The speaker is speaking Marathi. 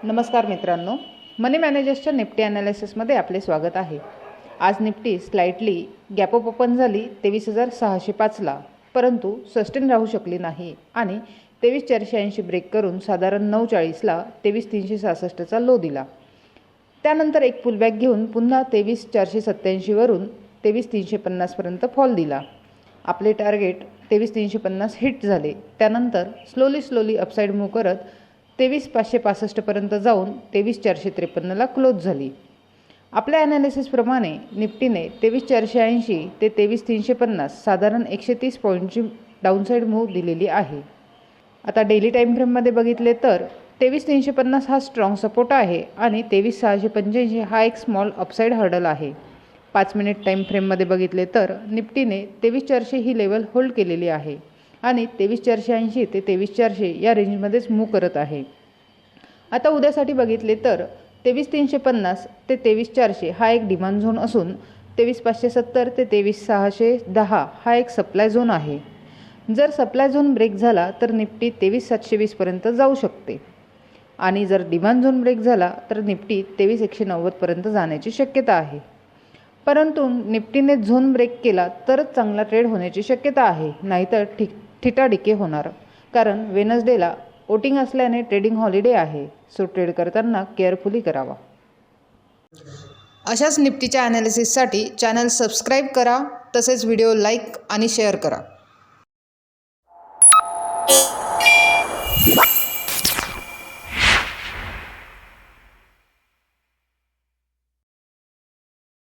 नमस्कार मित्रांनो, मनी मॅनेजर्सच्या निफ्टी ॲनालिसिसमध्ये आपले स्वागत आहे। आज Nifty slightly gap up open झाली 23,605ला, परंतु सस्टेन राहू शकली नाही आणि 23,480 ब्रेक करून साधारण 9:40ला 23,366चा लो दिला। त्यानंतर एक पुलबॅक घेऊन पुन्हा 23,487 वरून 23,350 पर्यंत फॉल दिला। आपले टार्गेट 23,350 हिट झाले। त्यानंतर स्लोली अपसाइड मूव्ह करत 23,565 पर्यंत जाऊन 23,453ला क्लोज झाली। आपल्या ॲनालिसिसप्रमाणे निफ्टीने 23,480 ते 23,350 साधारण 130 पॉईंटची डाऊनसाइड मूव्ह दिलेली आहे। आता डेली टाइम फ्रेममध्ये बघितले तर 23,350 हा स्ट्रॉंग सपोर्ट आहे आणि 23,685 हा एक स्मॉल अपसाइड हर्डल आहे। 5 मिनिट टाइम फ्रेममध्ये बघितले तर निफ्टीने 23,400 ही लेवल होल्ड केलेली आहे आणि 23,480 ते 23,400 या रेंजमध्येच मूव्ह करत आहे। आता उद्यासाठी बघितले तर 23,350 ते 23,400 हा एक डिमांड झोन असून 23,570 ते 23,610 हा एक सप्लाय झोन आहे। जर सप्लाय झोन ब्रेक झाला तर निफ्टी 23,720 पर्यंत जाऊ शकते आणि जर डिमांड झोन ब्रेक झाला तर निफ्टी 23,190 पर्यंत जाण्याची शक्यता आहे। परंतु निफ्टीने झोन ब्रेक केला तरच चांगला ट्रेड होण्याची शक्यता आहे, नाहीतर ठिटाडिके होणार, कारण वेनसडेला वोटिंग असल्याने ट्रेडिंग हॉलिडे आहे। सो ट्रेड करताना केअरफुली करावा। अशाच निफ्टीच्या ॲनालिसिससाठी चॅनल सबस्क्राईब करा, तसेच व्हिडिओ लाईक आणि शेअर करा।